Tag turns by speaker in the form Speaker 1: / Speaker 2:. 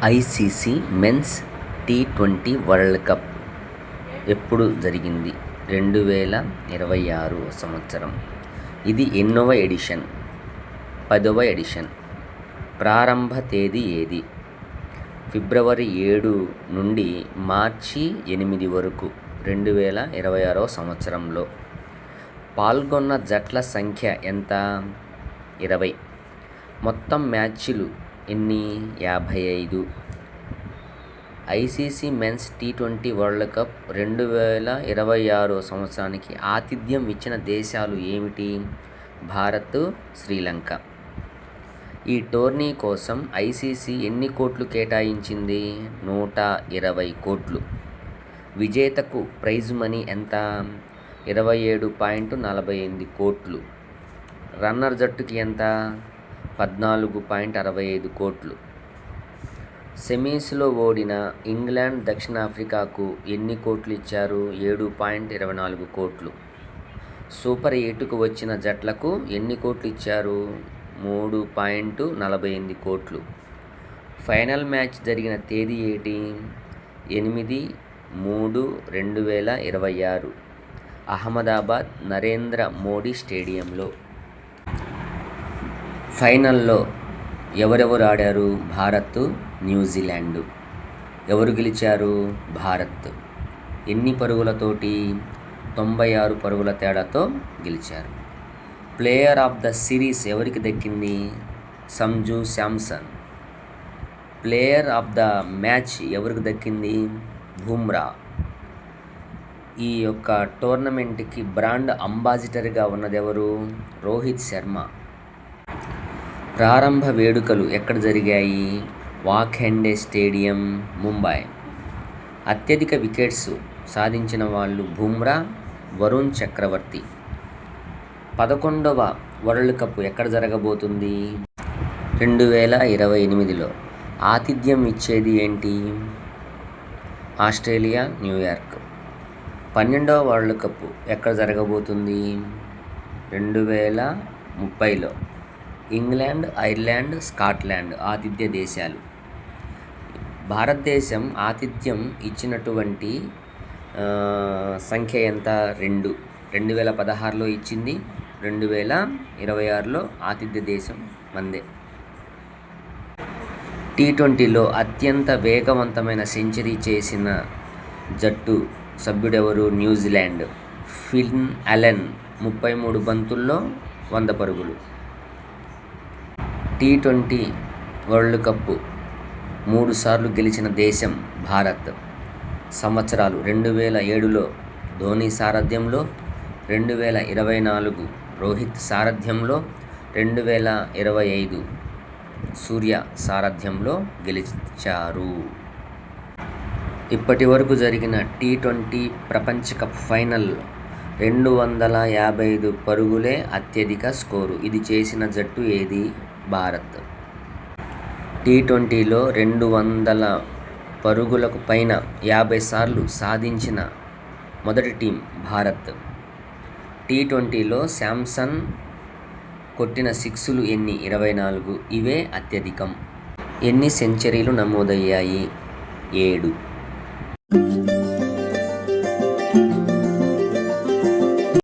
Speaker 1: ICC men's టీ20 world cup ఎప్పుడు జరిగింది? 2026 సంవత్సరం. ఇది ఎన్నవ ఎడిషన్? 10వ ఎడిషన్. ప్రారంభ తేదీ ఏది? ఫిబ్రవరి 7 నుండి మార్చి 8 వరకు 2026 సంవత్సరంలో. పాల్గొన్న జట్ల సంఖ్య ఎంత? 20. మొత్తం మ్యాచ్లు ఎన్ని? 55. ఐసీసీ మెన్స్ టీ20 వరల్డ్ కప్ 2026 సంవత్సరానికి ఆతిథ్యం ఇచ్చిన దేశాలు ఏమిటి? భారత్, శ్రీలంక. ఈ టోర్నీ కోసం ఐసీసీ ఎన్ని కోట్లు కేటాయించింది? 120 కోట్లు. విజేతకు ప్రైజ్ మనీ ఎంత? 27.48 కోట్లు. రన్నర్ జట్టుకి ఎంత? 14.65 కోట్లు. సెమీస్లో ఓడిన ఇంగ్లాండ్, దక్షిణాఫ్రికాకు ఎన్ని కోట్లు ఇచ్చారు? 7.24 కోట్లు. సూపర్ 8కు వచ్చిన జట్లకు ఎన్ని కోట్లు ఇచ్చారు? 3.48 కోట్లు. ఫైనల్ మ్యాచ్ జరిగిన తేదీ ఏటి? 8/3/2026 అహ్మదాబాద్ నరేంద్ర మోడీ స్టేడియంలో. ఫైనల్లో ఎవరెవరు ఆడారు? భారత్, న్యూజిలాండ్. ఎవరు గెలిచారు? భారత్. ఎన్ని పరుగులతోటి? 96 పరుగుల తేడాతో గెలిచారు. ప్లేయర్ ఆఫ్ ద సిరీస్ ఎవరికి దక్కింది? Sanju Samson. Player of the match ఎవరికి దక్కింది? బుమ్రా. ఈ యొక్క టోర్నమెంట్కి బ్రాండ్ అంబాసిడర్గా ఉన్నదెవరు? రోహిత్ శర్మ. ప్రారంభ వేడుకలు ఎక్కడ జరిగాయి? వాఖెండే స్టేడియం, ముంబై. అత్యధిక వికెట్స్ సాధించిన వాళ్ళు బుమ్రా, వరుణ్ చక్రవర్తి. 11వ వరల్డ్ కప్ ఎక్కడ జరగబోతుంది? 2028లో. ఆతిథ్యం ఇచ్చేది ఏంటి? Australia, New York. 12వ వరల్డ్ కప్ ఎక్కడ జరగబోతుంది? 2030లో. ఇంగ్లాండ్, ఐర్లాండ్, స్కాట్లాండ్ ఆతిథ్య దేశాలు. భారతదేశం ఆతిథ్యం ఇచ్చినటువంటి సంఖ్య ఎంత? 2. 2016లో ఇచ్చింది, 2026లో ఆతిథ్య దేశం మందే. టీ20లో అత్యంత వేగవంతమైన సెంచరీ చేసిన జట్టు సభ్యుడెవరు? న్యూజిలాండ్. ఫిన్ అలెన్ 33 బంతుల్లో 100 పరుగులు. టీ20 వరల్డ్ కప్ 3 సార్లు గెలిచిన దేశం భారత్. సంవత్సరాలు: 2007లో ధోని సారథ్యంలో, 2024 రోహిత్ సారథ్యంలో, 2025 సూర్య సారథ్యంలో గెలిచారు. ఇప్పటి వరకు జరిగిన టీ20 ప్రపంచ కప్ ఫైనల్ 255 పరుగులే అత్యధిక స్కోరు. ఇది చేసిన జట్టు ఏది? భారత్. టీ20లో 200 పరుగులకు పైన 50 సార్లు సాధించిన మొదటి టీం భారత్. టీ20లో శాంసన్ కొట్టిన సిక్స్లు ఎన్ని? 24. ఇవే అత్యధికం. ఎన్ని సెంచరీలు నమోదయ్యాయి? 7.